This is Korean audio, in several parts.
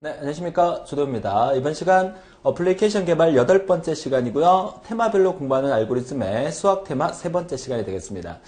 네, 안녕하십니까. 조도입니다. 이번 시간 어플리케이션 개발 8번째 시간이고요. 테마별로 공부하는 알고리즘의 수학 테마 3번째 시간이 되겠습니다.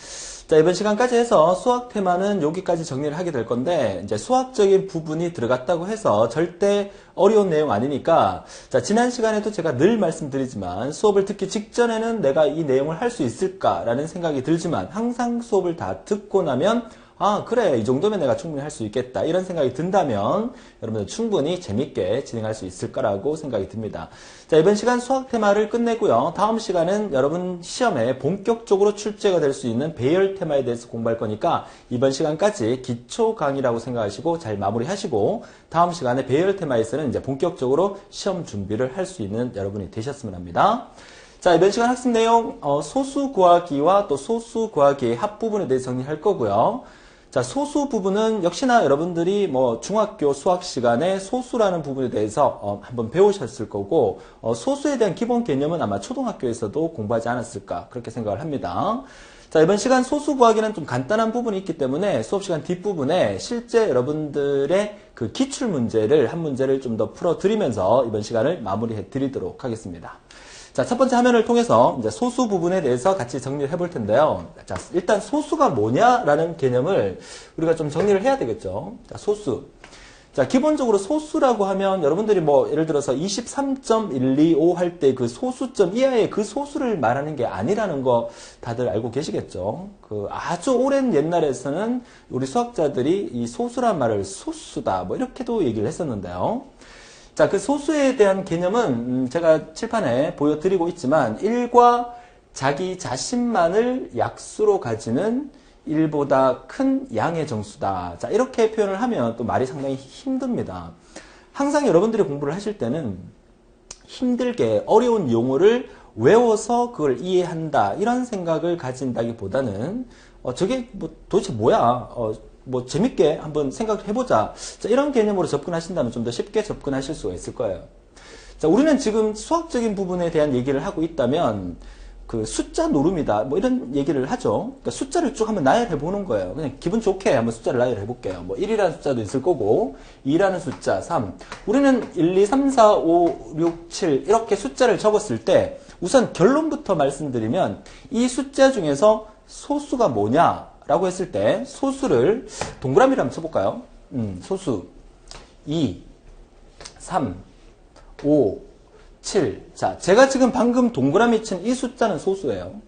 자, 이번 시간까지 해서 수학 테마는 여기까지 정리를 하게 될 건데, 이제 수학적인 부분이 들어갔다고 해서 절대 어려운 내용 아니니까, 자, 지난 시간에도 제가 늘 말씀드리지만, 수업을 듣기 직전에는 내가 이 내용을 할 수 있을까라는 생각이 들지만, 항상 수업을 다 듣고 나면, 아, 그래. 이 정도면 내가 충분히 할 수 있겠다. 이런 생각이 든다면 여러분들 충분히 재밌게 진행할 수 있을 거라고 생각이 듭니다. 자, 이번 시간 수학 테마를 끝내고요. 다음 시간은 여러분 시험에 본격적으로 출제가 될 수 있는 배열 테마에 대해서 공부할 거니까 이번 시간까지 기초 강의라고 생각하시고 잘 마무리하시고 다음 시간에 배열 테마에서는 이제 본격적으로 시험 준비를 할 수 있는 여러분이 되셨으면 합니다. 자, 이번 시간 학습 내용 소수 구하기와 또 소수 구하기의 합부분에 대해서 정리할 거고요. 자, 소수 부분은 역시나 여러분들이 뭐 중학교 수학 시간에 소수라는 부분에 대해서 한번 배우셨을 거고 소수에 대한 기본 개념은 아마 초등학교에서도 공부하지 않았을까 그렇게 생각을 합니다. 자, 이번 시간 소수 구하기는 좀 간단한 부분이 있기 때문에 수업 시간 뒷부분에 실제 여러분들의 그 기출 문제를 한 문제를 좀 더 풀어드리면서 이번 시간을 마무리해 드리도록 하겠습니다. 자, 첫 번째 화면을 통해서 이제 소수 부분에 대해서 같이 정리를 해볼 텐데요. 자, 일단 소수가 뭐냐라는 개념을 우리가 좀 정리를 해야 되겠죠. 자, 소수. 자, 기본적으로 소수라고 하면 여러분들이 뭐 예를 들어서 23.125 할 때 그 소수점 이하의 그 소수를 말하는 게 아니라는 거 다들 알고 계시겠죠. 그 아주 오랜 옛날에서는 우리 수학자들이 이 소수란 말을 소수다 뭐 이렇게도 얘기를 했었는데요. 자, 그 소수에 대한 개념은 제가 칠판에 보여드리고 있지만 1과 자기 자신만을 약수로 가지는 1보다 큰 양의 정수다. 자, 이렇게 표현을 하면 또 말이 상당히 힘듭니다. 항상 여러분들이 공부를 하실 때는 힘들게 어려운 용어를 외워서 그걸 이해한다. 이런 생각을 가진다기보다는 저게 뭐 도대체 뭐야? 뭐 재밌게 한번 생각을 해보자. 자, 이런 개념으로 접근하신다면 좀 더 쉽게 접근하실 수가 있을 거예요. 자, 우리는 지금 수학적인 부분에 대한 얘기를 하고 있다면 그 숫자 노름이다. 뭐 이런 얘기를 하죠. 그러니까 숫자를 쭉 한번 나열해 보는 거예요. 그냥 기분 좋게 한번 숫자를 나열해 볼게요. 뭐 1이라는 숫자도 있을 거고 2라는 숫자 3. 우리는 1, 2, 3, 4, 5, 6, 7 이렇게 숫자를 적었을 때 우선 결론부터 말씀드리면 이 숫자 중에서 소수가 뭐냐? 라고 했을 때 소수를 동그라미를 한번 쳐볼까요? 소수 2, 3, 5, 7. 자, 제가 지금 방금 동그라미 친 이 숫자는 소수예요.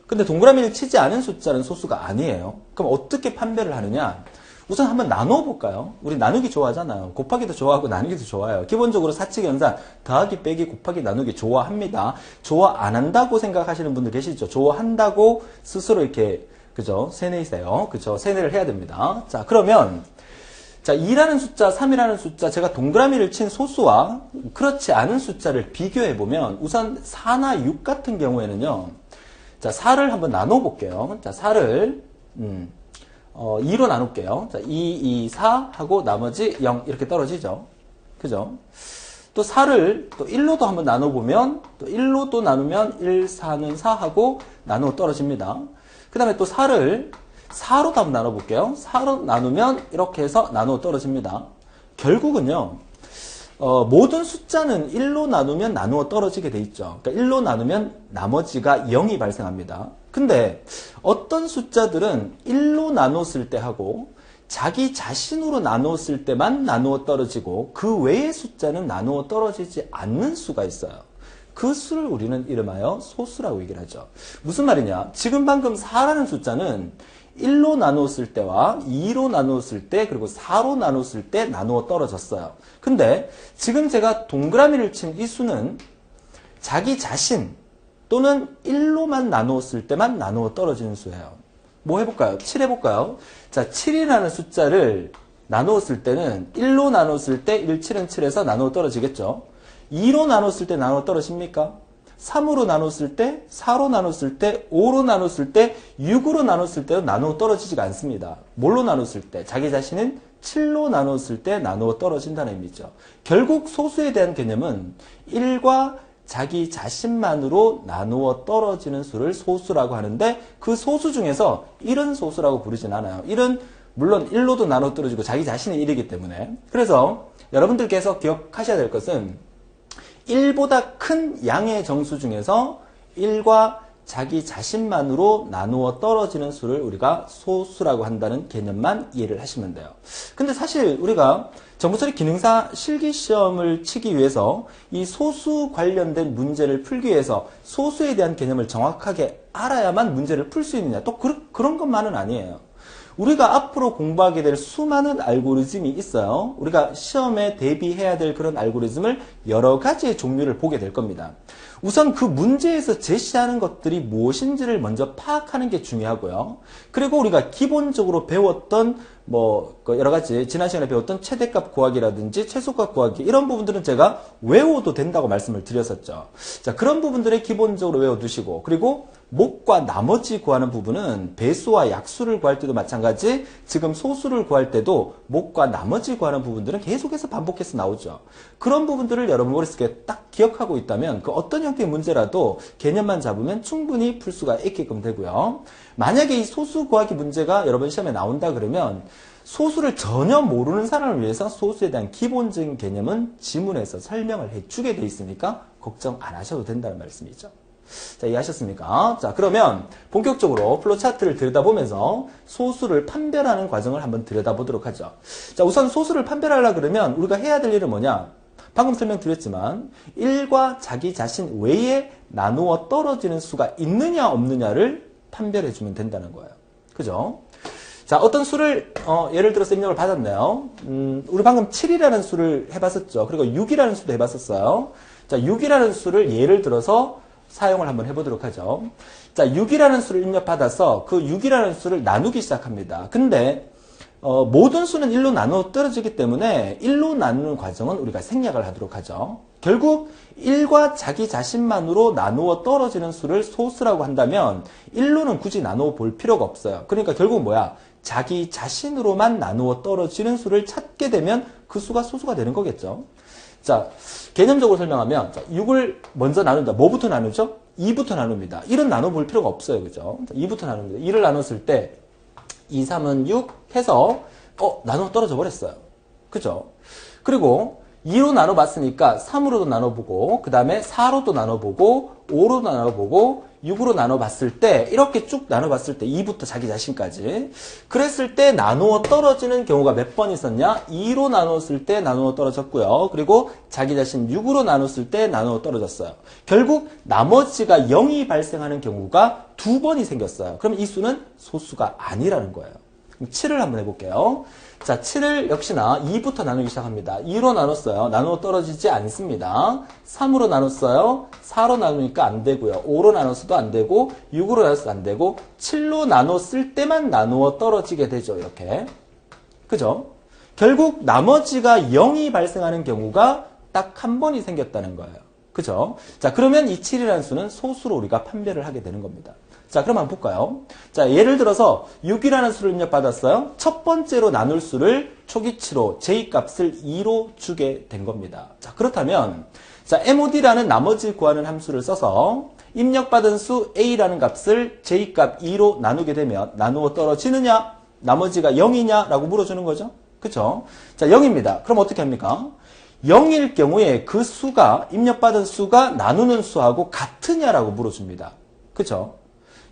근데 동그라미를 치지 않은 숫자는 소수가 아니에요. 그럼 어떻게 판별을 하느냐? 우선 한번 나눠볼까요? 우리 나누기 좋아하잖아요. 곱하기도 좋아하고 나누기도 좋아해요. 기본적으로 사칙 연산, 더하기, 빼기, 곱하기, 나누기 좋아합니다. 좋아 안 한다고 생각하시는 분들 계시죠? 좋아한다고 스스로 이렇게 그죠? 세뇌이세요. 그죠? 세뇌를 해야 됩니다. 자, 그러면, 자, 2라는 숫자, 3이라는 숫자, 제가 동그라미를 친 소수와 그렇지 않은 숫자를 비교해보면, 우선 4나 6 같은 경우에는요, 자, 4를 한번 나눠볼게요. 자, 4를, 2로 나눌게요. 자, 2, 2, 4 하고 나머지 0 이렇게 떨어지죠. 그죠? 또 4를 또 1로도 한번 나눠보면, 또 1로 또 나누면 1, 4는 4 하고 나누어 떨어집니다. 그 다음에 또 4를 4로도 한번 나눠볼게요. 4로 나누면 이렇게 해서 나누어 떨어집니다. 결국은요, 모든 숫자는 1로 나누면 나누어 떨어지게 돼 있죠. 그러니까 1로 나누면 나머지가 0이 발생합니다. 근데 어떤 숫자들은 1로 나눴을 때 하고 자기 자신으로 나누었을 때만 나누어 떨어지고 그 외의 숫자는 나누어 떨어지지 않는 수가 있어요. 그 수를 우리는 이름하여 소수라고 얘기를 하죠. 무슨 말이냐? 지금 방금 4라는 숫자는 1로 나누었을 때와 2로 나누었을 때 그리고 4로 나누었을 때 나누어 떨어졌어요. 근데 지금 제가 동그라미를 친 이 수는 자기 자신 또는 1로만 나누었을 때만 나누어 떨어지는 수예요. 뭐 해볼까요? 7 해볼까요? 자, 7이라는 숫자를 나누었을 때는 1로 나누었을 때 1, 7은 7에서 나누어 떨어지겠죠. 2로 나눴을 때 나누어 떨어집니까? 3으로 나눴을 때, 4로 나눴을 때, 5로 나눴을 때, 6으로 나눴을 때도 나누어 떨어지지가 않습니다. 뭘로 나눴을 때? 자기 자신은 7로 나눴을 때 나누어 떨어진다는 의미죠. 결국 소수에 대한 개념은 1과 자기 자신만으로 나누어 떨어지는 수를 소수라고 하는데 그 소수 중에서 1은 소수라고 부르진 않아요. 1은 물론 1로도 나눠 떨어지고 자기 자신이 1이기 때문에. 그래서 여러분들께서 기억하셔야 될 것은 1보다 큰 양의 정수 중에서 1과 자기 자신만으로 나누어 떨어지는 수를 우리가 소수라고 한다는 개념만 이해를 하시면 돼요. 근데 사실 우리가 정보처리 기능사 실기시험을 치기 위해서 이 소수 관련된 문제를 풀기 위해서 소수에 대한 개념을 정확하게 알아야만 문제를 풀 수 있느냐, 또 그런 것만은 아니에요. 우리가 앞으로 공부하게 될 수많은 알고리즘이 있어요. 우리가 시험에 대비해야 될 그런 알고리즘을 여러 가지의 종류를 보게 될 겁니다. 우선 그 문제에서 제시하는 것들이 무엇인지를 먼저 파악하는 게 중요하고요. 그리고 우리가 기본적으로 배웠던 여러 가지 지난 시간에 배웠던 최대값 구하기라든지 최소값 구하기 이런 부분들은 제가 외워도 된다고 말씀을 드렸었죠. 자, 그런 부분들을 기본적으로 외워두시고, 그리고 목과 나머지 구하는 부분은 배수와 약수를 구할 때도 마찬가지, 지금 소수를 구할 때도 목과 나머지 구하는 부분들은 계속해서 반복해서 나오죠. 그런 부분들을 여러분 머릿속에 딱 기억하고 있다면 그 어떤 형태의 문제라도 개념만 잡으면 충분히 풀 수가 있게끔 되고요. 만약에 이 소수 구하기 문제가 여러분 시험에 나온다 그러면 소수를 전혀 모르는 사람을 위해서 소수에 대한 기본적인 개념은 지문에서 설명을 해주게 돼 있으니까 걱정 안 하셔도 된다는 말씀이죠. 자, 이해하셨습니까? 자, 그러면 본격적으로 플로차트를 들여다보면서 소수를 판별하는 과정을 한번 들여다보도록 하죠. 자, 우선 소수를 판별하려고 그러면 우리가 해야 될 일은 뭐냐? 방금 설명드렸지만 1과 자기 자신 외에 나누어 떨어지는 수가 있느냐 없느냐를 판별해주면 된다는 거예요. 그죠? 자, 어떤 수를 예를 들어서 입력을 받았네요. 우리 방금 7이라는 수를 해봤었죠. 그리고 6이라는 수도 해봤었어요. 자, 6이라는 수를 예를 들어서 사용을 한번 해보도록 하죠. 자, 6이라는 수를 입력받아서 그 6이라는 수를 나누기 시작합니다. 근데 모든 수는 1로 나누어 떨어지기 때문에 1로 나누는 과정은 우리가 생략을 하도록 하죠. 결국 1과 자기 자신만으로 나누어 떨어지는 수를 소수라고 한다면 1로는 굳이 나누어 볼 필요가 없어요. 그러니까 결국 뭐야? 자기 자신으로만 나누어 떨어지는 수를 찾게 되면 그 수가 소수가 되는 거겠죠. 자, 개념적으로 설명하면 6을 먼저 나눈다. 뭐부터 나누죠? 2부터 나눕니다. 1은 나눠볼 필요가 없어요. 그죠? 2부터 나눕니다. 2를 나눴을 때 2, 3은 6 해서 나눠 떨어져 버렸어요. 그죠? 그리고 2로 나눠봤으니까 3으로도 나눠보고, 그 다음에 4로도 나눠보고, 5로 나눠보고, 6으로 나눠봤을 때, 이렇게 쭉 나눠봤을 때 2부터 자기 자신까지 그랬을 때 나누어 떨어지는 경우가 몇 번 있었냐? 2로 나눴을 때 나누어 떨어졌고요. 그리고 자기 자신 6으로 나눴을 때 나누어 떨어졌어요. 결국 나머지가 0이 발생하는 경우가 2번이 생겼어요. 그럼 이 수는 소수가 아니라는 거예요. 7을 한번 해볼게요. 자, 7을 역시나 2부터 나누기 시작합니다. 2로 나눴어요. 나누어 떨어지지 않습니다. 3으로 나눴어요. 4로 나누니까 안 되고요. 5로 나눴어도 안 되고, 6으로 나눴어도 안 되고, 7로 나눴을 때만 나누어 떨어지게 되죠. 이렇게. 그죠? 결국 나머지가 0이 발생하는 경우가 딱 한 번이 생겼다는 거예요. 그죠? 자, 그러면 이 7이라는 수는 소수로 우리가 판별을 하게 되는 겁니다. 자, 그럼 한번 볼까요? 자, 예를 들어서 6이라는 수를 입력받았어요. 첫 번째로 나눌 수를 초기치로 J값을 2로 주게 된 겁니다. 자, 그렇다면 자, MOD라는 나머지 구하는 함수를 써서 입력받은 수 A라는 값을 J값 2로 나누게 되면 나누어 떨어지느냐? 나머지가 0이냐? 라고 물어주는 거죠. 그쵸? 자, 0입니다. 그럼 어떻게 합니까? 0일 경우에 그 수가, 입력받은 수가 나누는 수하고 같으냐라고 물어줍니다. 그쵸?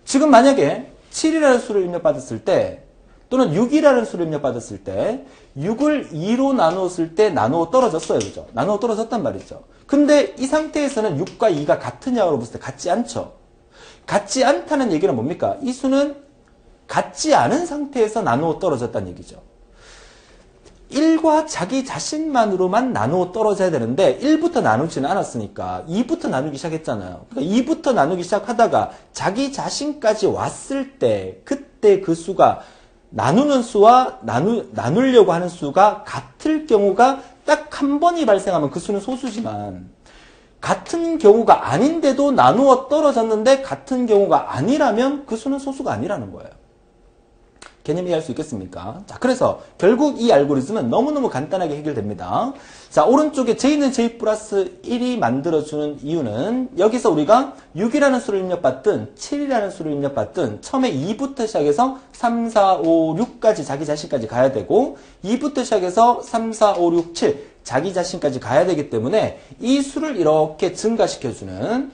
지금 만약에 7이라는 수를 입력받았을 때, 또는 6이라는 수를 입력받았을 때, 6을 2로 나누었을 때 나누어 떨어졌어요. 그죠? 나누어 떨어졌단 말이죠. 근데 이 상태에서는 6과 2가 같으냐고 봤을 때 같지 않죠? 같지 않다는 얘기는 뭡니까? 이 수는 같지 않은 상태에서 나누어 떨어졌다는 얘기죠. 1과 자기 자신만으로만 나누어 떨어져야 되는데 1부터 나누지는 않았으니까 2부터 나누기 시작했잖아요. 그러니까 2부터 나누기 시작하다가 자기 자신까지 왔을 때 그때 그 수가 나누는 수와 나누려고 하는 수가 같을 경우가 딱 한 번이 발생하면 그 수는 소수지만 같은 경우가 아닌데도 나누어 떨어졌는데 같은 경우가 아니라면 그 수는 소수가 아니라는 거예요. 개념 이해할 수 있겠습니까? 자, 그래서 결국 이 알고리즘은 너무너무 간단하게 해결됩니다. 자, 오른쪽에 j는 j 플러스 1이 만들어주는 이유는 여기서 우리가 6이라는 수를 입력받든 7이라는 수를 입력받든 처음에 2부터 시작해서 3, 4, 5, 6까지 자기 자신까지 가야 되고 2부터 시작해서 3, 4, 5, 6, 7 자기 자신까지 가야 되기 때문에 이 수를 이렇게 증가시켜주는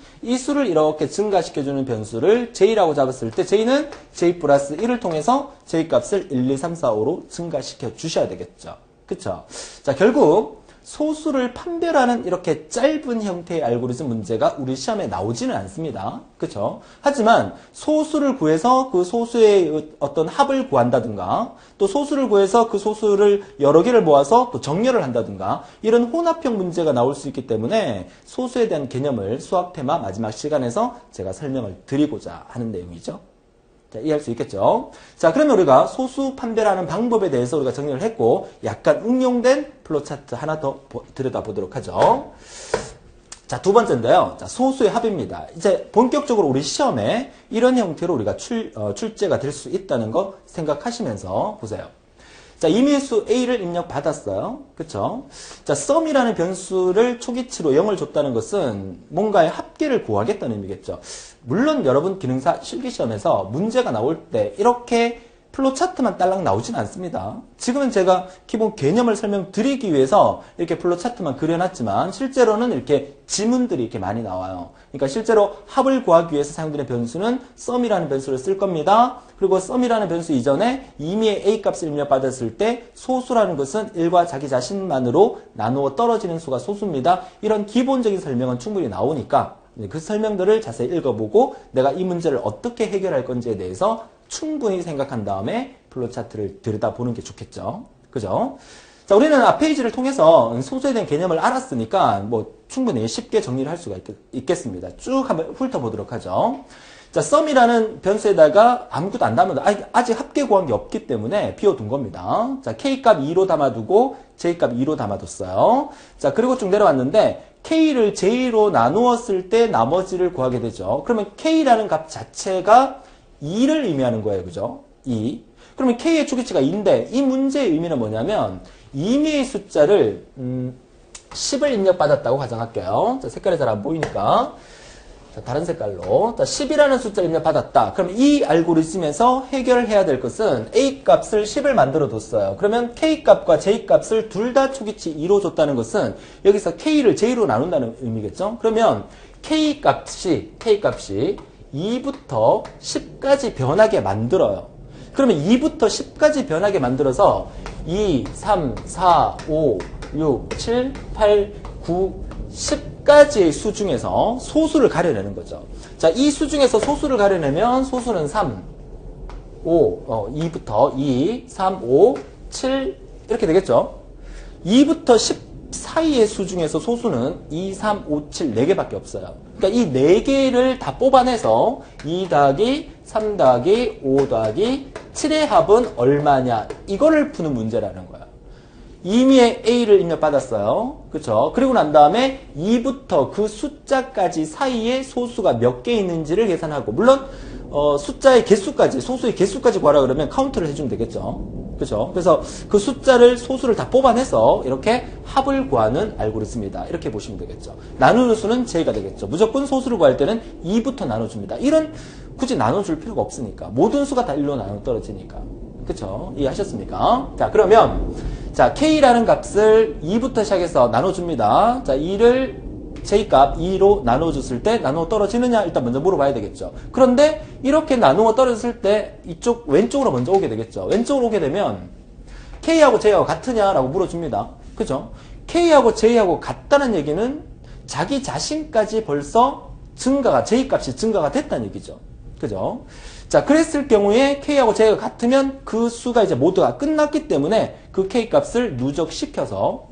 변수를 j라고 잡았을 때 j는 j 플러스 1을 통해서 j 값을 1, 2, 3, 4, 5로 증가시켜 주셔야 되겠죠. 그쵸? 자, 결국 소수를 판별하는 이렇게 짧은 형태의 알고리즘 문제가 우리 시험에 나오지는 않습니다. 그쵸? 하지만 소수를 구해서 그 소수의 어떤 합을 구한다든가 또 소수를 구해서 그 소수를 여러 개를 모아서 또 정렬을 한다든가 이런 혼합형 문제가 나올 수 있기 때문에 소수에 대한 개념을 수학 테마 마지막 시간에서 제가 설명을 드리고자 하는 내용이죠. 자, 이해할 수 있겠죠? 자, 그러면 우리가 소수 판별하는 방법에 대해서 우리가 정리를 했고, 약간 응용된 플로우 차트 하나 더 들여다보도록 하죠. 자, 두 번째인데요. 자, 소수의 합입니다. 이제 본격적으로 우리 시험에 이런 형태로 우리가 출제가 될 수 있다는 거 생각하시면서 보세요. 자, 임의수 A를 입력받았어요. 그쵸? 자, sum이라는 변수를 초기치로 0을 줬다는 것은 뭔가의 합계를 구하겠다는 의미겠죠. 물론 여러분 기능사 실기시험에서 문제가 나올 때 이렇게 플로우 차트만 딸랑 나오진 않습니다. 지금은 제가 기본 개념을 설명드리기 위해서 이렇게 플로우 차트만 그려놨지만 실제로는 이렇게 지문들이 이렇게 많이 나와요. 그러니까 실제로 합을 구하기 위해서 사용되는 변수는 sum이라는 변수를 쓸 겁니다. 그리고 sum이라는 변수 이전에 임의의 a 값을 입력받았을 때 소수라는 것은 1과 자기 자신만으로 나누어 떨어지는 수가 소수입니다. 이런 기본적인 설명은 충분히 나오니까 그 설명들을 자세히 읽어보고 내가 이 문제를 어떻게 해결할 건지에 대해서 충분히 생각한 다음에 플로우 차트를 들여다보는 게 좋겠죠. 그죠? 자, 우리는 앞 페이지를 통해서 소수에 대한 개념을 알았으니까 뭐 충분히 쉽게 정리를 할 수가 있겠습니다. 쭉 한번 훑어보도록 하죠. 자, sum이라는 변수에다가 아무것도 안 담아도 아직 합계 구한 게 없기 때문에 비워둔 겁니다. 자, k값 2로 담아두고 j값 2로 담아뒀어요. 자, 그리고 쭉 내려왔는데 k를 j로 나누었을 때 나머지를 구하게 되죠. 그러면 k라는 값 자체가 2를 의미하는 거예요. 그죠? 2. 그러면 k의 초기치가 2인데 이 문제의 의미는 뭐냐면 임의의 숫자를 10을 입력받았다고 가정할게요. 자, 색깔이 잘 안 보이니까 자, 다른 색깔로 자, 10이라는 숫자를 입력받았다. 그럼 이 알고리즘에서 해결해야 될 것은 a 값을 10을 만들어 뒀어요. 그러면 k 값과 j 값을 둘 다 초기치 2로 줬다는 것은 여기서 k를 j로 나눈다는 의미겠죠. 그러면 k 값이 2부터 10까지 변하게 만들어요. 그러면 2부터 10까지 변하게 만들어서 2, 3, 4, 5, 6, 7, 8, 9, 10까지의 수 중에서 소수를 가려내는 거죠. 자, 이 수 중에서 소수를 가려내면 소수는 3, 2부터 2, 3, 5, 7 이렇게 되겠죠. 2부터 10 사이의 수 중에서 소수는 2, 3, 5, 7, 4개밖에 없어요. 그러니까 이 4개를 다 뽑아내서 2 더하기 3 더하기 5 더하기 7의 합은 얼마냐 이거를 푸는 문제라는 거야. 임의의 A를 입력받았어요. 그쵸? 그리고 난 다음에 2부터 그 숫자까지 사이에 소수가 몇 개 있는지를 계산하고 물론 숫자의 개수까지 소수의 개수까지 구하라 그러면 카운트를 해주면 되겠죠. 그죠? 그래서 그 소수를 다 뽑아내서 이렇게 합을 구하는 알고리즘이다. 이렇게 보시면 되겠죠. 나누는 수는 j가 되겠죠. 무조건 소수를 구할 때는 2부터 나눠줍니다. 이런 굳이 나눠줄 필요가 없으니까. 모든 수가 다 1로 나눠 떨어지니까. 그쵸? 이해하셨습니까? 자, 그러면 자, k라는 값을 2부터 시작해서 나눠줍니다. 자, 2를 j값 2로 나눠줬을 때 나누어 떨어지느냐 일단 먼저 물어봐야 되겠죠. 그런데 이렇게 나누어 떨어졌을 때 이쪽 왼쪽으로 먼저 오게 되겠죠. 왼쪽으로 오게 되면 k하고 j하고 같으냐라고 물어줍니다. 그죠? k하고 j하고 같다는 얘기는 자기 자신까지 벌써 j값이 증가가 됐다는 얘기죠. 그죠? 자, 그랬을 경우에 k하고 j가 같으면 그 수가 이제 모두가 끝났기 때문에 그 k값을 누적시켜서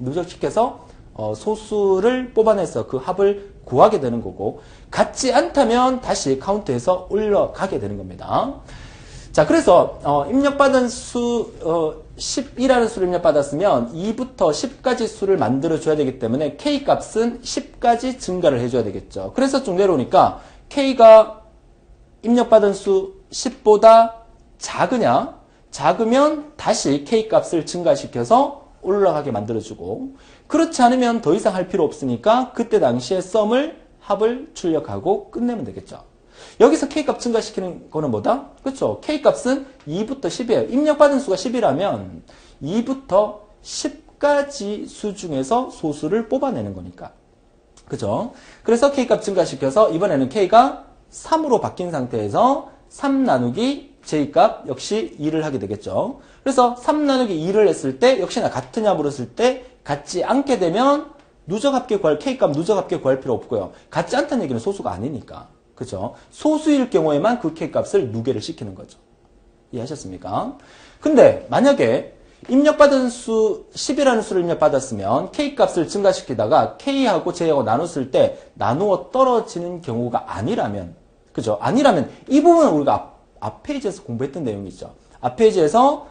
소수를 뽑아내서 그 합을 구하게 되는 거고 같지 않다면 다시 카운트해서 올라가게 되는 겁니다. 자, 그래서 입력받은 수 10이라는 수를 입력받았으면 2부터 10까지 수를 만들어줘야 되기 때문에 k값은 10까지 증가를 해줘야 되겠죠. 그래서 쭉 내려오니까 k가 입력받은 수 10보다 작으면 다시 k값을 증가시켜서 올라가게 만들어주고 그렇지 않으면 더 이상 할 필요 없으니까 그때 당시에 썸을 합을 출력하고 끝내면 되겠죠. 여기서 K값 증가시키는 거는 뭐다? 그렇죠. K값은 2부터 10이에요. 입력받은 수가 10이라면 2부터 10까지 수 중에서 소수를 뽑아내는 거니까. 그죠? 그래서 K값 증가시켜서 이번에는 K가 3으로 바뀐 상태에서 3 나누기 J값 역시 2를 하게 되겠죠. 그래서 3 나누기 2를 했을 때 역시나 같으냐 물었을 때 같지 않게 되면 누적합계 구할 K값 누적합계 구할 필요 없고요. 같지 않다는 얘기는 소수가 아니니까. 그죠? 소수일 경우에만 그 K값을 누계를 시키는 거죠. 이해하셨습니까? 근데 만약에 입력받은 수 10이라는 수를 입력받았으면 K값을 증가시키다가 K하고 J하고 나눴을 때 나누어 떨어지는 경우가 아니라면 그죠? 아니라면 이 부분은 우리가 앞 페이지에서 공부했던 내용이죠. 앞 페이지에서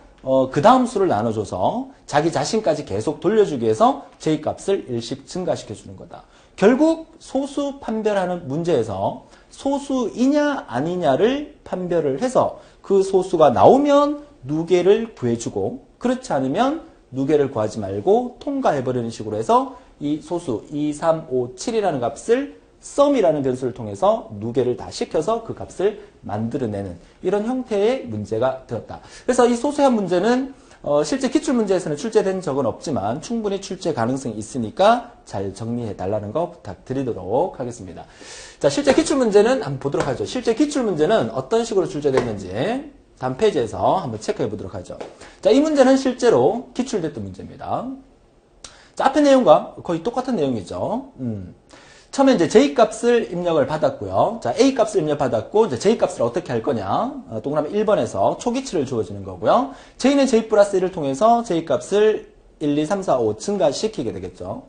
그 다음 수를 나눠줘서 자기 자신까지 계속 돌려주기 위해서 J값을 일씩 증가시켜주는 거다. 결국 소수 판별하는 문제에서 소수이냐 아니냐를 판별을 해서 그 소수가 나오면 누계를 구해주고 그렇지 않으면 누계를 구하지 말고 통과해버리는 식으로 해서 이 소수 2, 3, 5, 7이라는 값을 썸이라는 변수를 통해서 누계를 다 시켜서 그 값을 만들어내는 이런 형태의 문제가 되었다. 그래서 이 소수한 문제는 실제 기출문제에서는 출제된 적은 없지만 충분히 출제 가능성이 있으니까 잘 정리해 달라는 거 부탁드리도록 하겠습니다. 자, 실제 기출문제는 한번 보도록 하죠. 실제 기출문제는 어떤 식으로 출제됐는지 다음 페이지에서 한번 체크해 보도록 하죠. 자, 이 문제는 실제로 기출됐던 문제입니다. 자, 앞의 내용과 거의 똑같은 내용이죠. 처음에 이제 J값을 입력을 받았고요. 자, A값을 입력받았고, 이제 J값을 어떻게 할 거냐. 동그라미 1번에서 초기치를 주어지는 거고요. J는 J 플러스 1을 통해서 J값을 1, 2, 3, 4, 5 증가시키게 되겠죠.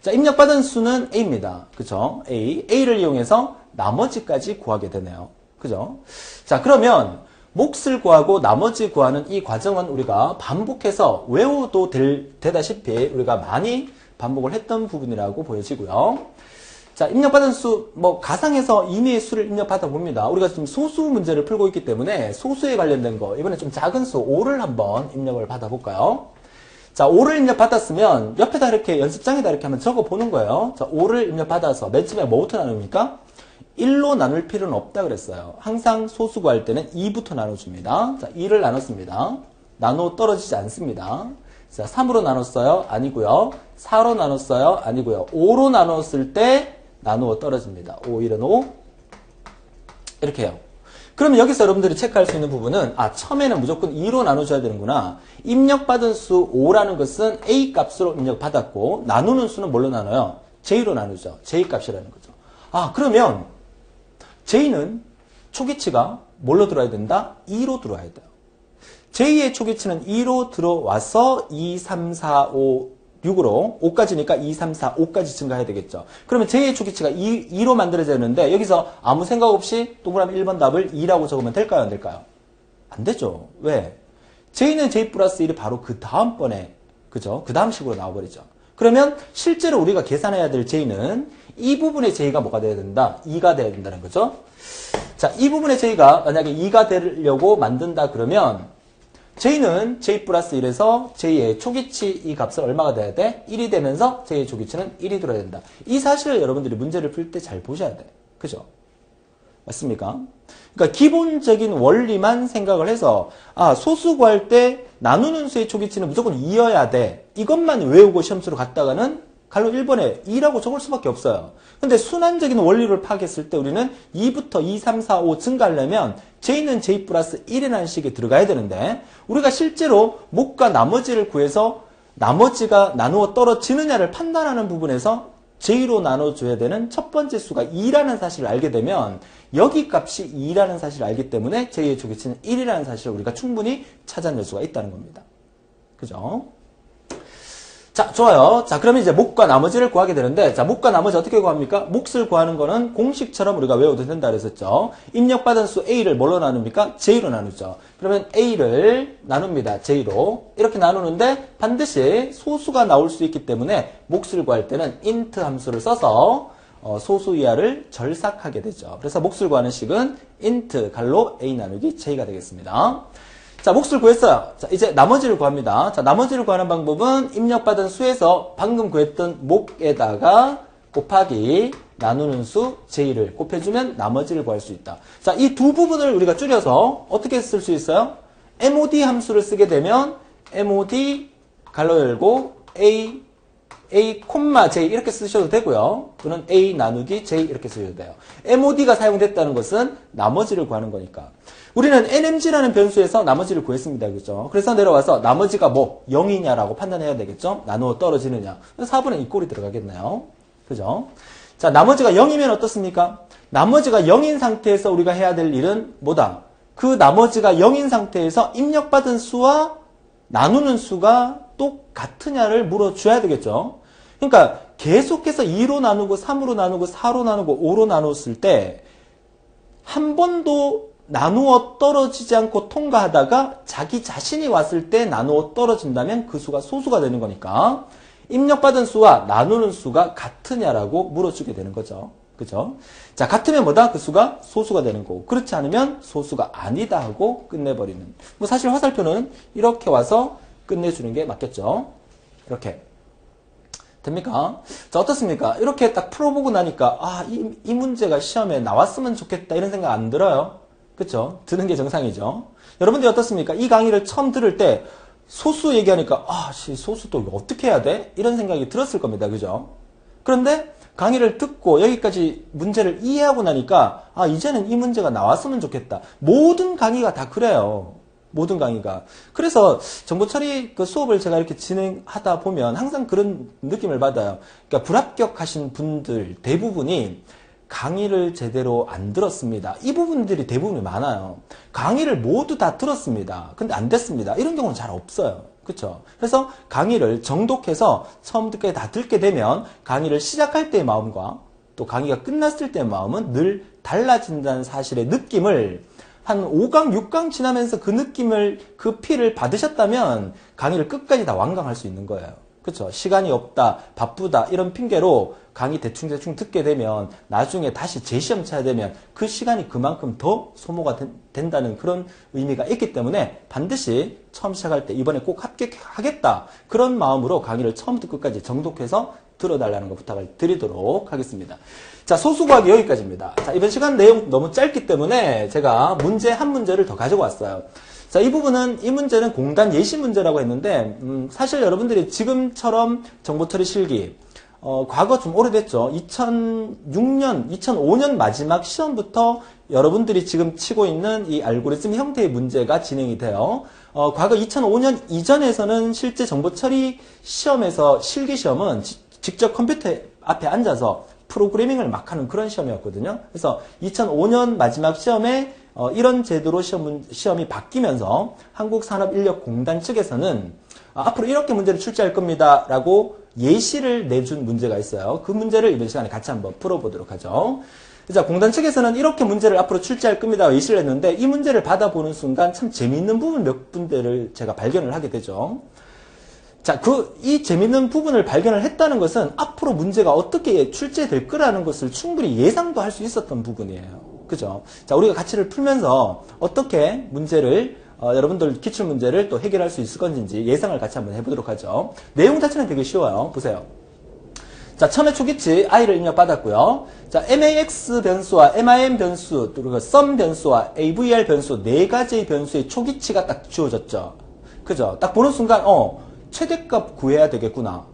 자, 입력받은 수는 A입니다. 그죠? A를 이용해서 나머지까지 구하게 되네요. 그죠? 자, 그러면 몫을 구하고 나머지 구하는 이 과정은 우리가 반복해서 외워도 되다시피 우리가 많이 반복을 했던 부분이라고 보여지고요. 자, 입력받은 수, 가상해서 임의의 수를 입력받아 봅니다. 우리가 지금 소수 문제를 풀고 있기 때문에 소수에 관련된 거, 이번에 좀 작은 수 5를 한번 입력을 받아볼까요? 자, 5를 입력받았으면 옆에다 이렇게 연습장에다 이렇게 한번 적어보는 거예요. 자, 5를 입력받아서 맨 처음에 뭐부터 나눕니까? 1로 나눌 필요는 없다 그랬어요. 항상 소수 구할 때는 2부터 나눠줍니다. 자, 2를 나눴습니다. 나누어 떨어지지 않습니다. 자, 3으로 나눴어요? 아니고요. 4로 나눴어요? 아니고요. 5로 나눴을 때 나누어 떨어집니다. 5, 1은 5. 이렇게 해요. 그러면 여기서 여러분들이 체크할 수 있는 부분은 처음에는 무조건 2로 나눠줘야 되는구나. 입력받은 수 5라는 것은 A 값으로 입력받았고 나누는 수는 뭘로 나눠요? J로 나누죠. J 값이라는 거죠. 그러면 J는 초기치가 뭘로 들어와야 된다? 2로 들어와야 돼요. J의 초기치는 2로 들어와서 2, 3, 4, 5, 6으로 5까지니까 2, 3, 4, 5까지 증가해야 되겠죠. 그러면 J의 초기치가 2로 만들어져야 되는데 여기서 아무 생각 없이 동그라미 1번 답을 2라고 적으면 될까요? 안 될까요? 안 되죠. 왜? J는 J 플러스 1이 바로 그 다음번에 그죠? 그 다음 식으로 나와버리죠. 그러면 실제로 우리가 계산해야 될 J는 이 부분의 J가 뭐가 돼야 된다? 2가 돼야 된다는 거죠. 자, 이 부분의 J가 만약에 2가 되려고 만든다 그러면 J는 J 플러스 1에서 J의 초기치 이 값은 얼마가 돼야 돼? 1이 되면서 J의 초기치는 1이 들어야 된다. 이 사실을 여러분들이 문제를 풀 때 잘 보셔야 돼. 그죠? 맞습니까? 그러니까 기본적인 원리만 생각을 해서 소수 구할 때 나누는 수의 초기치는 무조건 2여야 돼. 이것만 외우고 시험수로 갔다가는 갈로 1번에 2라고 적을 수밖에 없어요. 근데 순환적인 원리를 파악했을 때 우리는 2부터 2, 3, 4, 5 증가하려면 J는 J 플러스 1이라는 식에 들어가야 되는데 우리가 실제로 몫과 나머지를 구해서 나머지가 나누어 떨어지느냐를 판단하는 부분에서 J로 나눠줘야 되는 첫 번째 수가 2라는 사실을 알게 되면 여기 값이 2라는 사실을 알기 때문에 J의 초기치는 1이라는 사실을 우리가 충분히 찾아낼 수가 있다는 겁니다. 그죠? 자, 좋아요. 자, 그러면 이제 몫과 나머지를 구하게 되는데, 자, 몫과 나머지 어떻게 구합니까? 몫을 구하는 거는 공식처럼 우리가 외워도 된다 그랬었죠. 입력받은 수 A를 뭘로 나눕니까? J로 나누죠. 그러면 A를 나눕니다. J로. 이렇게 나누는데 반드시 소수가 나올 수 있기 때문에 몫을 구할 때는 int 함수를 써서 소수 이하를 절삭하게 되죠. 그래서 몫을 구하는 식은 int 갈로 A 나누기 J가 되겠습니다. 자, 몫을 구했어요. 자, 이제 나머지를 구합니다. 자, 나머지를 구하는 방법은 입력받은 수에서 방금 구했던 몫에다가 곱하기 나누는 수 J를 곱해주면 나머지를 구할 수 있다. 자, 이 두 부분을 우리가 줄여서 어떻게 쓸 수 있어요? MOD 함수를 쓰게 되면 MOD 갈로 열고 A J 이렇게 쓰셔도 되고요. 또는 A 나누기 J 이렇게 쓰셔도 돼요. MOD가 사용됐다는 것은 나머지를 구하는 거니까. 우리는 NMG라는 변수에서 나머지를 구했습니다. 그죠? 그래서 내려와서 나머지가 뭐 0이냐라고 판단해야 되겠죠? 나누어 떨어지느냐. 4분의 2 꼴이 들어가겠네요. 그죠? 자, 나머지가 0이면 어떻습니까? 나머지가 0인 상태에서 우리가 해야 될 일은 뭐다? 그 나머지가 0인 상태에서 입력받은 수와 나누는 수가 똑같으냐를 물어줘야 되겠죠? 그러니까 계속해서 2로 나누고 3으로 나누고 4로 나누고 5로 나눴을 때 한 번도 나누어 떨어지지 않고 통과하다가 자기 자신이 왔을 때 나누어 떨어진다면 그 수가 소수가 되는 거니까 입력받은 수와 나누는 수가 같으냐라고 물어주게 되는 거죠. 그죠? 자, 같으면 뭐다? 그 수가 소수가 되는 거고, 그렇지 않으면 소수가 아니다 하고 끝내버리는. 뭐 사실 화살표는 이렇게 와서 끝내주는 게 맞겠죠? 이렇게. 됩니까? 자, 어떻습니까? 이렇게 딱 풀어보고 나니까, 아, 이 문제가 시험에 나왔으면 좋겠다, 이런 생각 안 들어요? 그쵸? 드는 게 정상이죠? 여러분들이 어떻습니까? 이 강의를 처음 들을 때, 소수 얘기하니까, 아, 소수 또 어떻게 해야 돼? 이런 생각이 들었을 겁니다. 그죠? 그런데, 강의를 듣고 여기까지 문제를 이해하고 나니까, 아, 이제는 이 문제가 나왔으면 좋겠다. 모든 강의가 다 그래요. 모든 강의가. 그래서 정보처리 그 수업을 제가 이렇게 진행하다 보면 항상 그런 느낌을 받아요. 그러니까 불합격하신 분들 대부분이 강의를 제대로 안 들었습니다. 이 부분들이 대부분이 많아요. 강의를 모두 다 들었습니다. 근데 안 됐습니다. 이런 경우는 잘 없어요. 그렇죠? 그래서 강의를 정독해서 처음부터 다 듣게 되면 강의를 시작할 때의 마음과 또 강의가 끝났을 때의 마음은 늘 달라진다는 사실의 느낌을 한 5강, 6강 지나면서 그 느낌을, 그 피를 받으셨다면 강의를 끝까지 다 완강할 수 있는 거예요. 그렇죠? 시간이 없다, 바쁘다 이런 핑계로 강의 대충 듣게 되면 나중에 다시 재시험 쳐야 되면 그 시간이 그만큼 더 소모가 된다는 그런 의미가 있기 때문에 반드시 처음 시작할 때 이번에 꼭 합격하겠다 그런 마음으로 강의를 처음부터 끝까지 정독해서 들어달라는 거 부탁을 드리도록 하겠습니다. 자, 소수과학이 여기까지입니다. 자, 이번 시간 내용 너무 짧기 때문에 제가 문제 한 문제를 더 가지고 왔어요. 자, 이 부분은, 이 문제는 공단 예시 문제라고 했는데, 사실 여러분들이 지금처럼 정보처리 실기, 과거 좀 오래됐죠. 2006년, 2005년 마지막 시험부터 여러분들이 지금 치고 있는 이 알고리즘 형태의 문제가 진행이 돼요. 과거 2005년 이전에서는 실제 정보처리 시험에서 실기 시험은 직접 컴퓨터 앞에 앉아서 프로그래밍을 막 하는 그런 시험이었거든요. 그래서 2005년 마지막 시험에 이런 제도로 시험이 바뀌면서 한국산업인력공단 측에서는 앞으로 이렇게 문제를 출제할 겁니다 라고 예시를 내준 문제가 있어요. 그 문제를 이번 시간에 같이 한번 풀어보도록 하죠. 자, 공단 측에서는 이렇게 문제를 앞으로 출제할 겁니다 예시를 했는데 이 문제를 받아보는 순간 참 재미있는 부분 몇 군데를 제가 발견을 하게 되죠. 자, 이 재밌는 부분을 발견을 했다는 것은 앞으로 문제가 어떻게 출제될 거라는 것을 충분히 예상도 할 수 있었던 부분이에요. 그죠? 자, 우리가 가치를 풀면서 어떻게 문제를, 여러분들 기출문제를 또 해결할 수 있을 건지 예상을 같이 한번 해보도록 하죠. 내용 자체는 되게 쉬워요. 보세요. 자, 처음에 초기치 i를 입력받았고요. 자, max 변수와 min 변수, 그리고 sum 변수와 avr 변수 네 가지의 변수의 초기치가 딱 주어졌죠. 그죠? 딱 보는 순간, 최대값 구해야 되겠구나.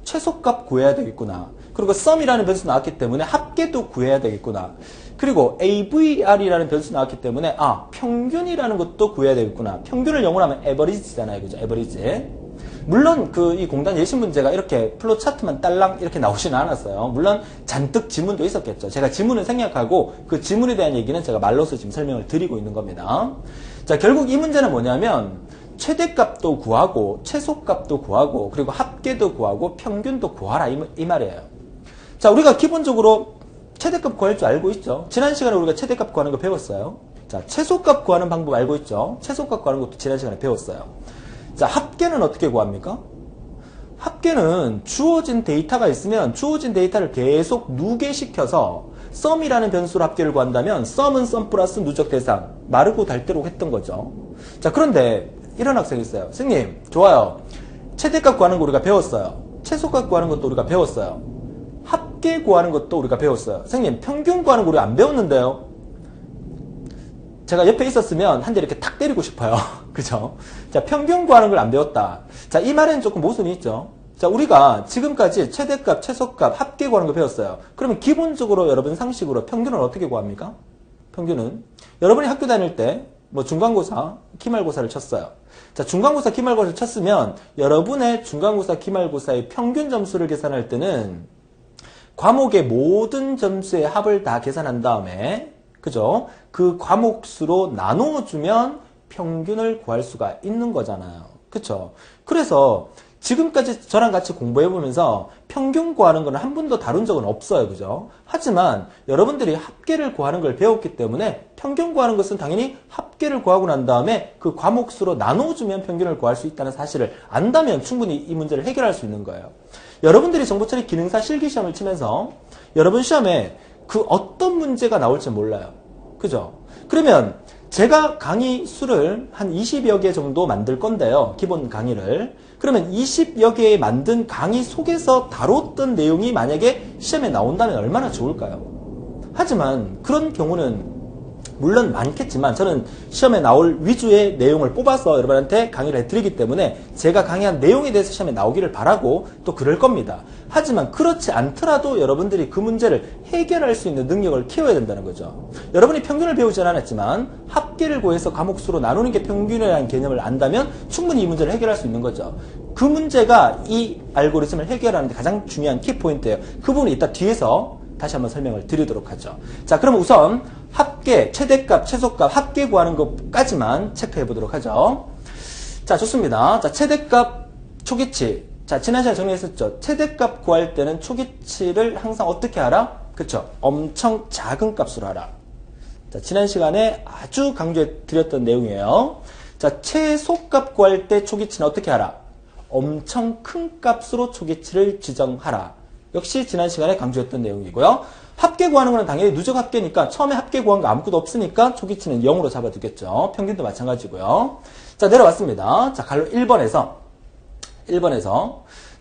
최소값 구해야 되겠구나. 그리고 sum이라는 변수 나왔기 때문에 합계도 구해야 되겠구나. 그리고 avr이라는 변수 나왔기 때문에 평균이라는 것도 구해야 되겠구나. 평균을 영어로 하면 average잖아요. 그죠? average. 물론 이 공단 예시 문제가 이렇게 플로 차트만 딸랑 이렇게 나오지는 않았어요. 물론 잔뜩 지문도 있었겠죠. 제가 지문을 생략하고 그 지문에 대한 얘기는 제가 말로서 지금 설명을 드리고 있는 겁니다. 자, 결국 이 문제는 뭐냐면 최대값도 구하고 최소값도 구하고 그리고 합계도 구하고 평균도 구하라 이 말이에요. 자, 우리가 기본적으로 최대값 구할 줄 알고 있죠. 지난 시간에 우리가 최대값 구하는 거 배웠어요. 자, 최소값 구하는 방법 알고 있죠. 최소값 구하는 것도 지난 시간에 배웠어요. 자, 합계는 어떻게 구합니까? 합계는 주어진 데이터가 있으면 주어진 데이터를 계속 누계시켜서 sum이라는 변수로 합계를 구한다면 sum은 sum 플러스 누적 대상 마르고 닳도록 했던 거죠. 자, 그런데 이런 학생이 있어요. 선생님, 좋아요. 최대값 구하는 거 우리가 배웠어요. 최소값 구하는 것도 우리가 배웠어요. 합계 구하는 것도 우리가 배웠어요. 선생님, 평균 구하는 거 우리 안 배웠는데요? 제가 옆에 있었으면 한 대 이렇게 탁 때리고 싶어요. 그죠? 자, 평균 구하는 걸 안 배웠다. 자, 이 말에는 조금 모순이 있죠. 자, 우리가 지금까지 최대값, 최소값, 합계 구하는 거 배웠어요. 그러면 기본적으로 여러분 상식으로 평균을 어떻게 구합니까? 평균은 여러분이 학교 다닐 때 뭐 중간고사, 기말고사를 쳤어요. 자, 중간고사, 기말고사를 쳤으면 여러분의 중간고사, 기말고사의 평균 점수를 계산할 때는 과목의 모든 점수의 합을 다 계산한 다음에 그죠? 그 과목 수로 나누어주면 평균을 구할 수가 있는 거잖아요. 그쵸? 그래서 지금까지 저랑 같이 공부해보면서 평균 구하는 거는 한 번도 다룬 적은 없어요. 그죠? 하지만 여러분들이 합계를 구하는 걸 배웠기 때문에 평균 구하는 것은 당연히 합계를 구하고 난 다음에 그 과목 수로 나눠주면 평균을 구할 수 있다는 사실을 안다면 충분히 이 문제를 해결할 수 있는 거예요. 여러분들이 정보처리 기능사 실기시험을 치면서 여러분 시험에 그 어떤 문제가 나올지 몰라요. 그죠? 그러면 제가 강의 수를 한 20여 개 정도 만들 건데요. 기본 강의를. 그러면 20여 개 만든 강의 속에서 다뤘던 내용이 만약에 시험에 나온다면 얼마나 좋을까요? 하지만 그런 경우는 물론 많겠지만 저는 시험에 나올 위주의 내용을 뽑아서 여러분한테 강의를 해드리기 때문에 제가 강의한 내용에 대해서 시험에 나오기를 바라고 또 그럴 겁니다. 하지만 그렇지 않더라도 여러분들이 그 문제를 해결할 수 있는 능력을 키워야 된다는 거죠. 여러분이 평균을 배우진 않았지만 합계를 구해서 과목 수로 나누는 게 평균이라는 개념을 안다면 충분히 이 문제를 해결할 수 있는 거죠. 그 문제가 이 알고리즘을 해결하는 데 가장 중요한 키포인트예요. 그 부분은 이따 뒤에서 다시 한번 설명을 드리도록 하죠. 자, 그럼 우선 합계, 최대값, 최소값, 합계 구하는 것까지만 체크해 보도록 하죠. 자, 좋습니다. 자, 최대값, 초기치. 자, 지난 시간에 정리했었죠. 최대값 구할 때는 초기치를 항상 어떻게 하라? 그쵸? 엄청 작은 값으로 하라. 자, 지난 시간에 아주 강조해 드렸던 내용이에요. 자, 최소값 구할 때 초기치는 어떻게 하라? 엄청 큰 값으로 초기치를 지정하라. 역시 지난 시간에 강조했던 내용이고요. 합계 구하는 거는 당연히 누적 합계니까 처음에 합계 구한 거 아무것도 없으니까 초기치는 0으로 잡아두겠죠. 평균도 마찬가지고요. 자, 내려왔습니다. 자, 갈로 1번에서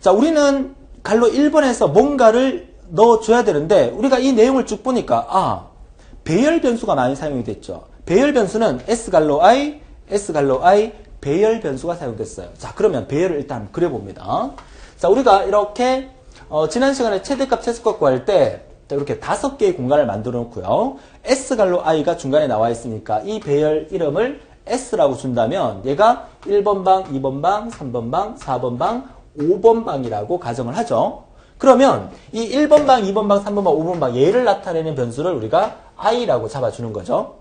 자, 우리는 갈로 1번에서 뭔가를 넣어줘야 되는데 우리가 이 내용을 쭉 보니까 배열 변수가 많이 사용이 됐죠. 배열 변수는 S갈로 I, S갈로 I, 배열 변수가 사용됐어요. 자, 그러면 배열을 일단 그려봅니다. 자, 우리가 이렇게 지난 시간에 최대값, 최소값 구할 때 이렇게 5개의 공간을 만들어 놓고요. S갈로 I가 중간에 나와 있으니까 이 배열 이름을 S라고 준다면 얘가 1번 방, 2번 방, 3번 방, 4번 방, 5번 방이라고 가정을 하죠. 그러면 이 1번 방, 2번 방, 3번 방, 5번 방 얘를 나타내는 변수를 우리가 I라고 잡아주는 거죠.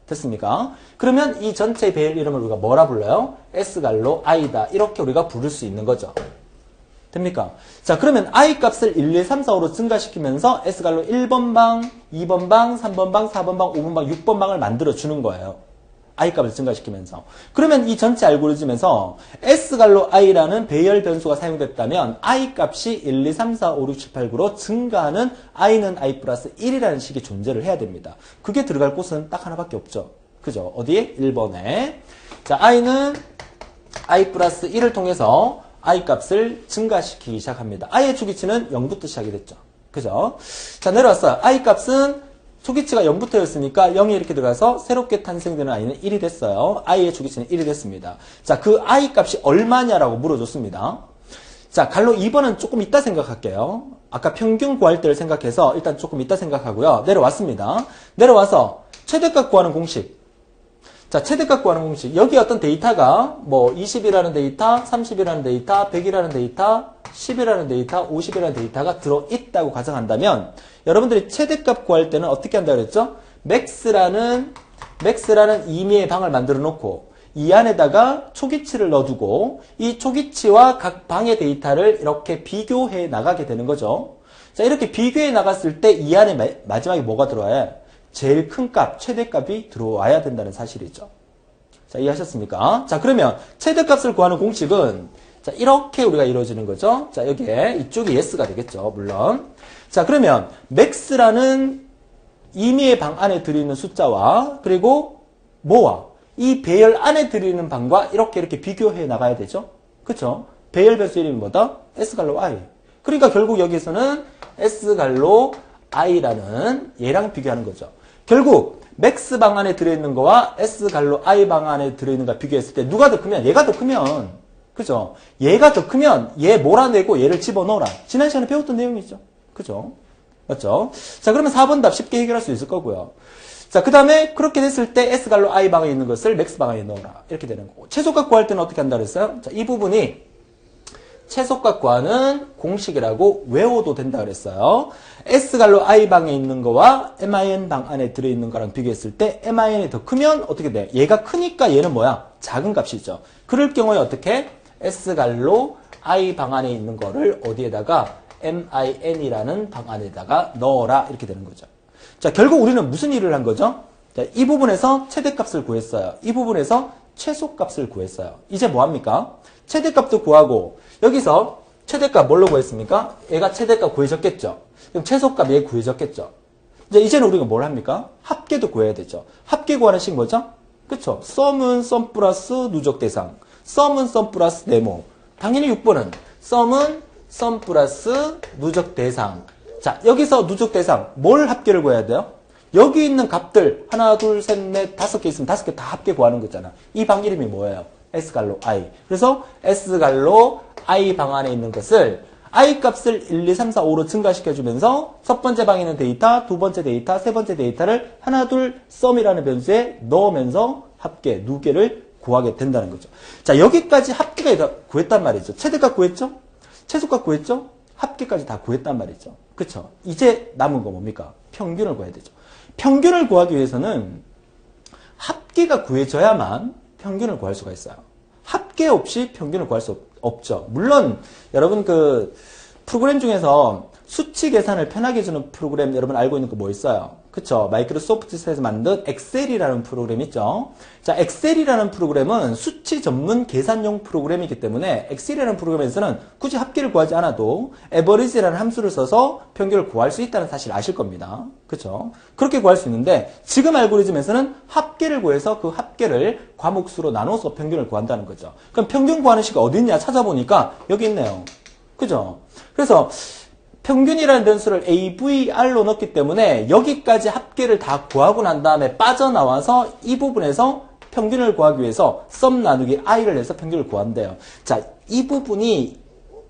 됐습니까? 그러면 이 전체 배열 이름을 우리가 뭐라 불러요? S갈로 I다. 이렇게 우리가 부를 수 있는 거죠. 됩니까? 자, 그러면 I 값을 1, 2, 3, 4, 5로 증가시키면서 S갈로 1번 방, 2번 방, 3번 방, 4번 방, 5번 방, 6번 방을 만들어주는 거예요. I 값을 증가시키면서. 그러면 이 전체 알고리즘에서 S갈로 I라는 배열 변수가 사용됐다면 I 값이 1, 2, 3, 4, 5, 6, 7, 8, 9로 증가하는 I는 I 플러스 1이라는 식이 존재를 해야 됩니다. 그게 들어갈 곳은 딱 하나밖에 없죠. 그죠? 어디에? 1번에. 자, I는 I 플러스 1을 통해서 I 값을 증가시키기 시작합니다. I의 초기치는 0부터 시작이 됐죠. 그죠? 자, 내려왔어요. I 값은 초기치가 0부터였으니까 0이 이렇게 들어가서 새롭게 탄생되는 I는 1이 됐어요. I의 초기치는 1이 됐습니다. 자, 그 I 값이 얼마냐라고 물어줬습니다. 자, 갈로 2번은 조금 이따 생각할게요. 아까 평균 구할 때를 생각해서 일단 조금 이따 생각하고요. 내려왔습니다. 내려와서 최대값 구하는 공식. 자, 최대값 구하는 공식. 여기 어떤 데이터가 뭐 20이라는 데이터, 30이라는 데이터, 100이라는 데이터, 10이라는 데이터, 50이라는 데이터가 들어있다고 가정한다면 여러분들이 최대값 구할 때는 어떻게 한다고 그랬죠? 맥스라는 임의의 방을 만들어 놓고 이 안에다가 초기치를 넣어두고 이 초기치와 각 방의 데이터를 이렇게 비교해 나가게 되는 거죠. 자, 이렇게 비교해 나갔을 때 이 안에 마지막에 뭐가 들어와요? 제일 큰 값, 최대값이 들어와야 된다는 사실이죠. 자, 이해하셨습니까? 자, 그러면 최대값을 구하는 공식은 자, 이렇게 우리가 이루어지는 거죠. 자, 여기에 이쪽이 yes가 되겠죠. 물론. 자, 그러면 max라는 임의의 방 안에 들어있는 숫자와 그리고 뭐와 이 배열 안에 들어있는 방과 이렇게 비교해 나가야 되죠. 그쵸? 배열 변수 이름이 뭐다? S갈로 I. 그러니까 결국 여기서는 S갈로 I라는 얘랑 비교하는 거죠. 결국 맥스 방 안에 들어있는 거와 S갈로 I 방 안에 들어있는 거 비교했을 때 누가 더 크면 얘가 더 크면 그죠? 얘가 더 크면 얘 몰아내고 얘를 집어넣어라. 지난 시간에 배웠던 내용이죠. 그죠? 맞죠? 자, 그러면 4번 답 쉽게 해결할 수 있을 거고요. 자, 그 다음에 그렇게 됐을 때 S갈로 I 방에 있는 것을 맥스 방에 넣어라. 이렇게 되는 거고. 최소값 구할 때는 어떻게 한다 그랬어요? 자, 이 부분이 최소값 구하는 공식이라고 외워도 된다 그랬어요. S갈로 I 방에 있는 거와 MIN 방 안에 들어있는 거랑 비교했을 때 MIN이 더 크면 어떻게 돼? 얘가 크니까 얘는 뭐야? 작은 값이죠. 그럴 경우에 어떻게? S갈로 I 방 안에 있는 거를 어디에다가 MIN이라는 방 안에다가 넣어라. 이렇게 되는 거죠. 자, 결국 우리는 무슨 일을 한 거죠? 자, 이 부분에서 최대값을 구했어요. 이 부분에서 최소값을 구했어요. 이제 뭐 합니까? 최대값도 구하고 여기서 최대값 뭘로 구했습니까? 얘가 최대값 구해졌겠죠. 그럼 최소값 얘 구해졌겠죠. 이제는 우리가 뭘 합니까? 합계도 구해야 되죠. 합계 구하는 식 뭐죠? 그쵸? 썸은 썸 플러스 누적 대상, 썸은 썸 플러스 네모. 당연히 6번은 썸은 썸 플러스 누적 대상. 자, 여기서 누적 대상 뭘 합계를 구해야 돼요? 여기 있는 값들 하나, 둘, 셋, 넷, 5개 있으면 5개 다 합계 구하는 거잖아. 이 방 이름이 뭐예요? S갈로 I. 그래서 S갈로 I 방 안에 있는 것을 I 값을 1, 2, 3, 4, 5로 증가시켜주면서 첫 번째 방에 있는 데이터, 두 번째 데이터, 세 번째 데이터를 하나, 둘, 썸이라는 변수에 넣으면서 합계, 누계를 구하게 된다는 거죠. 자, 여기까지 합계가 다 구했단 말이죠. 최대값 구했죠? 최소값 구했죠? 합계까지 다 구했단 말이죠. 그쵸? 이제 남은 거 뭡니까? 평균을 구해야 되죠. 평균을 구하기 위해서는 합계가 구해져야만 평균을 구할 수가 있어요. 합계 없이 평균을 구할 수 없죠. 물론 여러분 그 프로그램 중에서 수치 계산을 편하게 해주는 프로그램 여러분 알고 있는 거 뭐 있어요? 그쵸? 마이크로소프트에서 만든 엑셀이라는 프로그램 있죠? 자, 엑셀이라는 프로그램은 수치 전문 계산용 프로그램이기 때문에 엑셀이라는 프로그램에서는 굳이 합계를 구하지 않아도 average라는 함수를 써서 평균을 구할 수 있다는 사실 아실 겁니다. 그쵸? 그렇게 구할 수 있는데 지금 알고리즘에서는 합계를 구해서 그 합계를 과목수로 나눠서 평균을 구한다는 거죠. 그럼 평균 구하는 식이 어디 있냐 찾아보니까 여기 있네요. 그죠? 그래서 평균이라는 변수를 AVR로 넣기 때문에 여기까지 합계를 다 구하고 난 다음에 빠져나와서 이 부분에서 평균을 구하기 위해서 썸 나누기 I를 내서 평균을 구한대요. 자, 이 부분이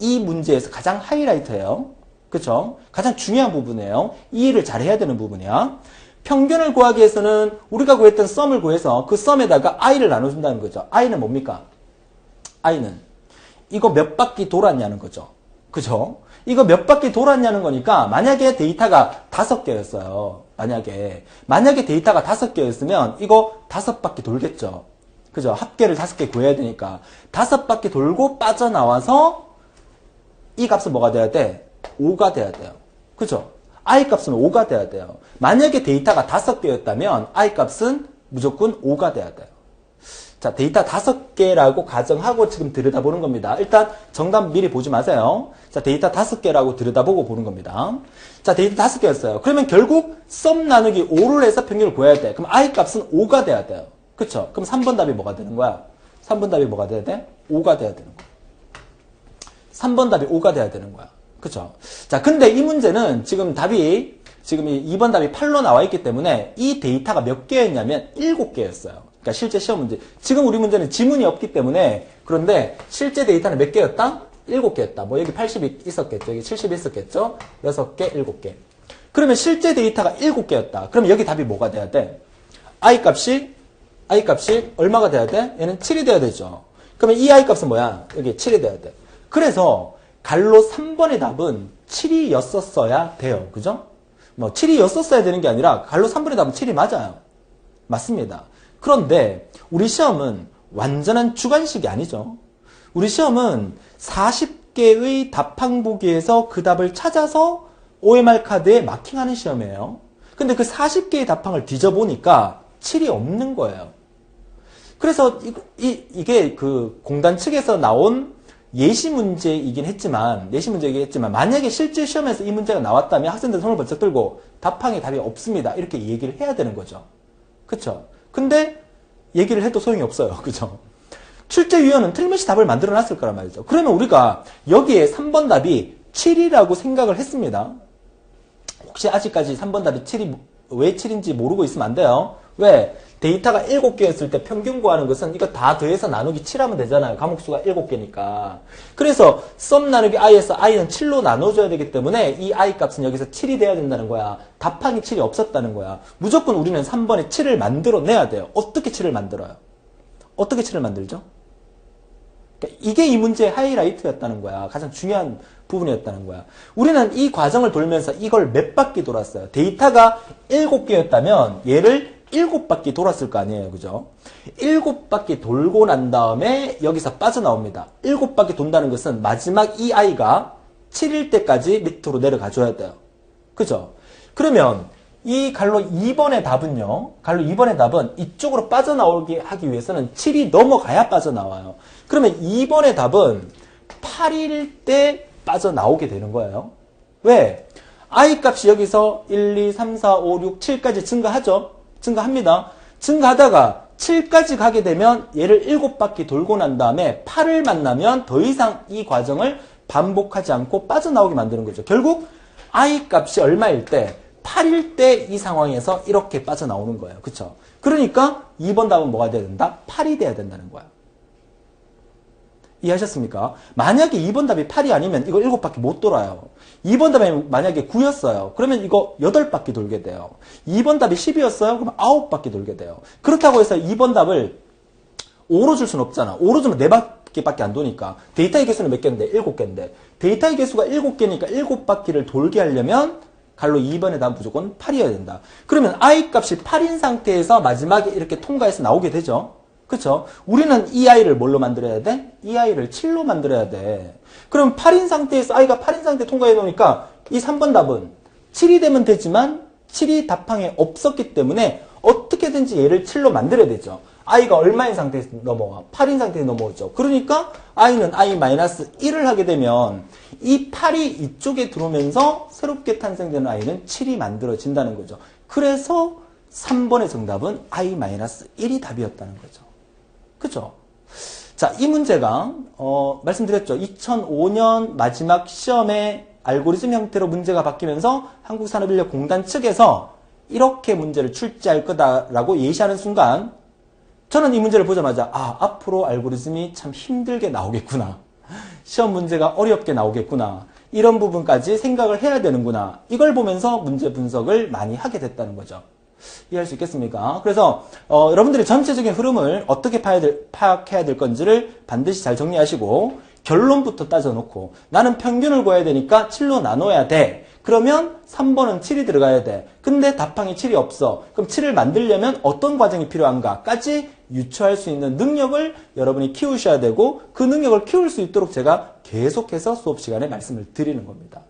이 문제에서 가장 하이라이트예요. 그쵸? 가장 중요한 부분이에요. 이해를 잘 해야 되는 부분이야. 평균을 구하기 위해서는 우리가 구했던 썸을 구해서 그 썸에다가 I를 나눠준다는 거죠. I는 뭡니까? I는 이거 몇 바퀴 돌았냐는 거죠. 그죠? 이거 몇 바퀴 돌았냐는 거니까 만약에 데이터가 5개였어요. 만약에 데이터가 5개였으면 이거 5바퀴 돌겠죠. 그죠? 합계를 5개 구해야 되니까 5바퀴 돌고 빠져나와서 이 값은 뭐가 돼야 돼? 5가 돼야 돼요. 그죠? I 값은 5가 돼야 돼요. 만약에 데이터가 5개였다면 I 값은 무조건 5가 돼야 돼요. 자, 데이터 5개라고 가정하고 지금 들여다보는 겁니다. 일단 정답 미리 보지 마세요. 자, 데이터 5개라고 들여다보고 보는 겁니다. 자, 데이터 5개였어요. 그러면 결국 썸 나누기 5를 해서 평균을 구해야 돼. 그럼 I 값은 5가 돼야 돼요. 그쵸? 그럼 3번 답이 뭐가 되는 거야? 3번 답이 뭐가 돼야 돼? 5가 돼야 되는 거야. 3번 답이 5가 돼야 되는 거야. 그쵸? 자, 근데 이 문제는 지금 답이, 지금 2번 답이 8로 나와 있기 때문에 이 데이터가 몇 개였냐면 7개였어요. 그러니까 실제 시험 문제. 지금 우리 문제는 지문이 없기 때문에 그런데 실제 데이터는 몇 개였다? 7개였다. 뭐 여기 80이 있었겠죠. 여기 70이 있었겠죠. 6개, 7개. 그러면 실제 데이터가 7개였다. 그러면 여기 답이 뭐가 돼야 돼? I 값이 얼마가 돼야 돼? 얘는 7이 돼야 되죠. 그러면 이 I 값은 뭐야? 여기 7이 돼야 돼. 그래서 갈로 3번의 답은 7이었었어야 돼요. 그죠? 뭐 7이었었어야 되는 게 아니라 갈로 3번의 답은 7이 맞아요. 맞습니다. 그런데 우리 시험은 완전한 주관식이 아니죠. 우리 시험은 40개의 답 항보기에서 그 답을 찾아서 OMR 카드에 마킹하는 시험이에요. 근데 그 40개의 답항을 뒤져보니까 7이 없는 거예요. 그래서 이게 그 공단 측에서 나온 예시 문제이긴 했지만 만약에 실제 시험에서 이 문제가 나왔다면 학생들 손을 번쩍 들고 답항에 답이 없습니다. 이렇게 얘기를 해야 되는 거죠. 그쵸? 근데 얘기를 해도 소용이 없어요. 그죠? 출제위원은 틀림없이 답을 만들어 놨을 거란 말이죠. 그러면 우리가 여기에 3번 답이 7이라고 생각을 했습니다. 혹시 아직까지 3번 답이 7이 왜 7인지 모르고 있으면 안 돼요. 왜? 데이터가 7개였을 때 평균 구하는 것은 이거 다 더해서 나누기 7하면 되잖아요. 과목수가 7개니까. 그래서 썸 나누기 i에서 i는 7로 나눠줘야 되기 때문에 이 i 값은 여기서 7이 돼야 된다는 거야. 답항이 7이 없었다는 거야. 무조건 우리는 3번에 7을 만들어내야 돼요. 어떻게 7을 만들어요? 어떻게 7을 만들죠? 그러니까 이게 이 문제의 하이라이트였다는 거야. 가장 중요한 부분이었다는 거야. 우리는 이 과정을 돌면서 이걸 몇 바퀴 돌았어요. 데이터가 7개였다면 얘를 7바퀴 돌았을 거 아니에요. 그죠? 7바퀴 돌고 난 다음에 여기서 빠져나옵니다. 7바퀴 돈다는 것은 마지막 이 i가 7일 때까지 밑으로 내려가 줘야 돼요. 그죠? 그러면 이 갈로 2번의 답은요. 갈로 2번의 답은 이쪽으로 빠져나오게 하기 위해서는 7이 넘어가야 빠져나와요. 그러면 2번의 답은 8일 때 빠져나오게 되는 거예요. 왜? i 값이 여기서 1, 2, 3, 4, 5, 6, 7까지 증가하죠? 증가합니다. 증가하다가 7까지 가게 되면 얘를 7바퀴 돌고 난 다음에 8을 만나면 더 이상 이 과정을 반복하지 않고 빠져나오게 만드는 거죠. 결국 i 값이 얼마일 때 8일 때 이 상황에서 이렇게 빠져나오는 거예요. 그쵸? 그러니까 2번 답은 뭐가 돼야 된다? 8이 돼야 된다는 거야. 이해하셨습니까? 만약에 2번 답이 8이 아니면 이거 7바퀴 못 돌아요. 2번 답이 만약에 9였어요. 그러면 이거 8바퀴 돌게 돼요. 2번 답이 10이었어요. 그러면 9바퀴 돌게 돼요. 그렇다고 해서 2번 답을 5로 줄 수는 없잖아. 5로 주면 4바퀴밖에 안 도니까. 데이터의 개수는 몇 개인데? 7개인데. 데이터의 개수가 7개니까 7바퀴를 돌게 하려면 갈로 2번의 답은 무조건 8이어야 된다. 그러면 i 값이 8인 상태에서 마지막에 이렇게 통과해서 나오게 되죠. 그쵸? 우리는 이 i를 뭘로 만들어야 돼? 이 i를 7로 만들어야 돼. 그럼 8인 상태에서 i가 8인 상태 통과해 놓으니까 이 3번 답은 7이 되면 되지만 7이 답항에 없었기 때문에 어떻게든지 얘를 7로 만들어야 되죠. i가 얼마인 상태에서 넘어와? 8인 상태에서 넘어오죠. 그러니까 i는 i-1을 하게 되면 이 8이 이쪽에 들어오면서 새롭게 탄생되는 i는 7이 만들어진다는 거죠. 그래서 3번의 정답은 i-1이 답이었다는 거죠. 그죠? 자, 이 문제가 말씀드렸죠. 2005년 마지막 시험에 알고리즘 형태로 문제가 바뀌면서 한국산업인력공단 측에서 이렇게 문제를 출제할 거다라고 예시하는 순간 저는 이 문제를 보자마자 앞으로 알고리즘이 참 힘들게 나오겠구나. 시험 문제가 어렵게 나오겠구나. 이런 부분까지 생각을 해야 되는구나. 이걸 보면서 문제 분석을 많이 하게 됐다는 거죠. 이해할 수 있겠습니까? 그래서 여러분들이 전체적인 흐름을 어떻게 파악해야 될 건지를 반드시 잘 정리하시고 결론부터 따져놓고 나는 평균을 구해야 되니까 7로 나눠야 돼. 그러면 3번은 7이 들어가야 돼. 근데 답항이 7이 없어. 그럼 7을 만들려면 어떤 과정이 필요한가까지 유추할 수 있는 능력을 여러분이 키우셔야 되고 그 능력을 키울 수 있도록 제가 계속해서 수업 시간에 말씀을 드리는 겁니다.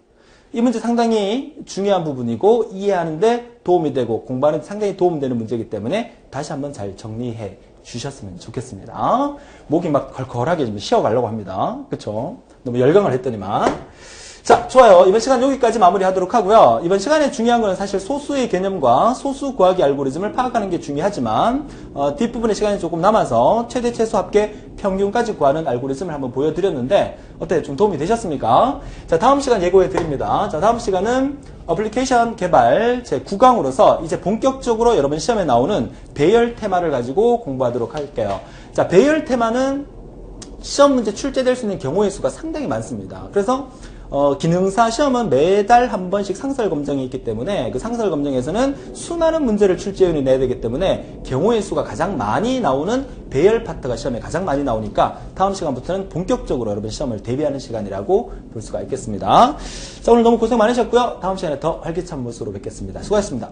이 문제 상당히 중요한 부분이고 이해하는데 도움이 되고 공부하는 데 상당히 도움되는 문제이기 때문에 다시 한번 잘 정리해 주셨으면 좋겠습니다. 목이 막 걸걸하게 좀 쉬어가려고 합니다. 그쵸? 너무 열강을 했더니만. 자, 좋아요. 이번 시간 여기까지 마무리하도록 하고요. 이번 시간에 중요한 건 사실 소수의 개념과 소수 구하기 알고리즘을 파악하는 게 중요하지만 뒷부분의 시간이 조금 남아서 최대 최소 합계 평균까지 구하는 알고리즘을 한번 보여드렸는데 어때요? 좀 도움이 되셨습니까? 자, 다음 시간 예고해 드립니다. 자, 다음 시간은 어플리케이션 개발 제 9강으로서 이제 본격적으로 여러분 시험에 나오는 배열 테마를 가지고 공부하도록 할게요. 자, 배열 테마는 시험 문제 출제될 수 있는 경우의 수가 상당히 많습니다. 그래서 기능사 시험은 매달 한 번씩 상설 검정이 있기 때문에 그 상설 검정에서는 수많은 문제를 출제위원이 내야 되기 때문에 경우의 수가 가장 많이 나오는 배열 파트가 시험에 가장 많이 나오니까 다음 시간부터는 본격적으로 여러분 시험을 대비하는 시간이라고 볼 수가 있겠습니다. 자, 오늘 너무 고생 많으셨고요. 다음 시간에 더 활기찬 모습으로 뵙겠습니다. 수고하셨습니다.